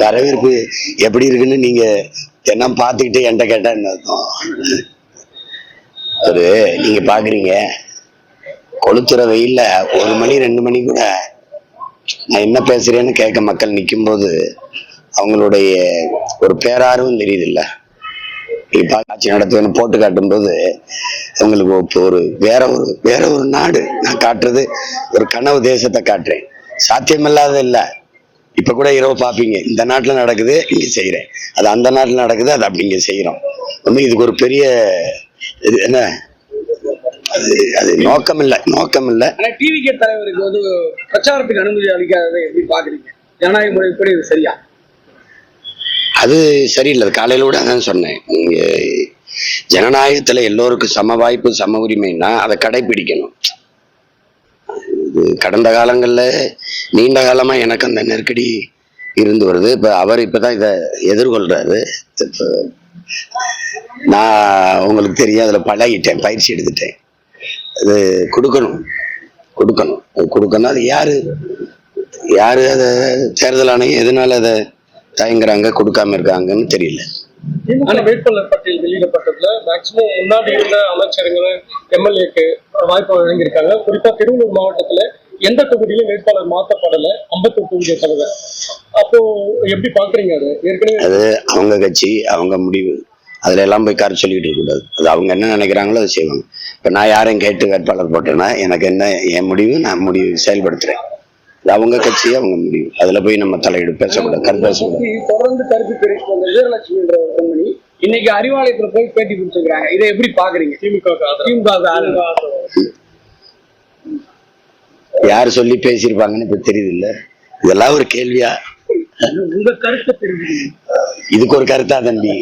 வரவேற்பு எப்படி இருக்குன்னு நீங்க என்ன பாத்துக்கிட்டு என்கிட்ட கேட்டா என்ன அர்த்தம்? ஒரு நீங்க பாக்குறீங்க கொளுத்துற வெயில்ல 1 மணி 2 மணி கூட நான் என்ன பேசுறேன்னு கேட்க மக்கள் நிக்கும் போது அவங்களுடைய ஒரு பேரார்வம் தெரியுது இல்ல. நீங்க ஆட்சி நடத்துவேன்னு போட்டு காட்டும் போது உங்களுக்கு வேற ஒரு நாடு நான் காட்டுறது ஒரு கனவு தேசத்தை காட்டுறேன். சாத்தியமில்லாத இல்ல. இப்ப கூட இரவு பாப்பீங்க, இந்த நாட்டுல நடக்குது இங்க செய்யறேன், அது அந்த நாட்டுல நடக்குது அது அப்படி இங்க செய்யறோம். ஒண்ணு இதுக்கு ஒரு பெரிய என்ன அது நோக்கம் இல்ல. டிவிகே தலைவருக்கு வந்து பிரச்சாரத்துக்கு அனுமதி அளிக்காததை எப்படி பாக்குறீங்க? ஜனநாயக முறைப்படி இது சரியா? அது சரியில்லை. காலையில கூட அதான் சொன்னேன். நீங்க ஜனநாயகத்துல எல்லோருக்கும் சம வாய்ப்பு சம உரிமைன்னா அதை கடைபிடிக்கணும். இது கடந்த காலங்கள்ல நீண்ட காலமா எனக்கு அந்த நெருக்கடி இருந்து வருது. இப்ப அவர் இப்பதான் இதை எதிர்கொள்றாரு. நான் உங்களுக்கு தெரியும், அதுல பழகிட்டேன், பயிற்சி எடுத்துட்டேன். அது கொடுக்கணும். அது யாரு அதை தேர்தல் ஆணையம் எதனால அதை தயங்குறாங்க கொடுக்காம இருக்காங்கன்னு தெரியல. வேட்பாளர் பட்டியல் வெளியிடப்பட்டதுல மேக்சிமம் முன்னாடி இருந்த அமைச்சர்கள் எம்எல்ஏக்கு வாய்ப்பு வழங்கியிருக்காங்க. குறிப்பா திருவள்ளூர் மாவட்டத்துல எந்த தொகுதியிலும் வேட்பாளர் மாற்றப்படல, 51 தொகுதியை தவிர. அப்போ எப்படி பாக்குறீங்க? அது ஏற்கனவே அது அவங்க கட்சி, அவங்க முடிவு. அதுல எல்லாம் போய் கார சொல்லிட்டு இருக்க கூடாது. அது அவங்க என்ன நினைக்கிறாங்களோ அதை செய்வாங்க. இப்ப நான் யாரையும் கேட்டு வேட்பாளர் போட்டேன்னா எனக்கு என்ன என் முடிவு, நான் முடிவு செயல்படுத்துறேன். அது அவங்க கட்சி, அவங்க முடிவு. அதுல போய் நம்ம தலையிடு பேசக்கூடாது, பேசக்கூடாது. தொடர்ந்து கருத்து தெரிவித்து வந்த வீரலட்சுமி என்ற ஒரு பெண்மணி இன்னைக்கு அறிவாலயத்துல போய் பேட்டி கொடுத்துருக்காங்க. இதை எப்படி பாக்குறீங்க? திமுக யாரு சொல்லி பேசியிருப்பாங்கன்னு இப்ப தெரியுது இல்ல. இதெல்லாம் ஒரு கேள்வியா? உங்க கருத்தை தெரிவிங்க. இதுக்கு ஒரு கருத்தா தம்பி?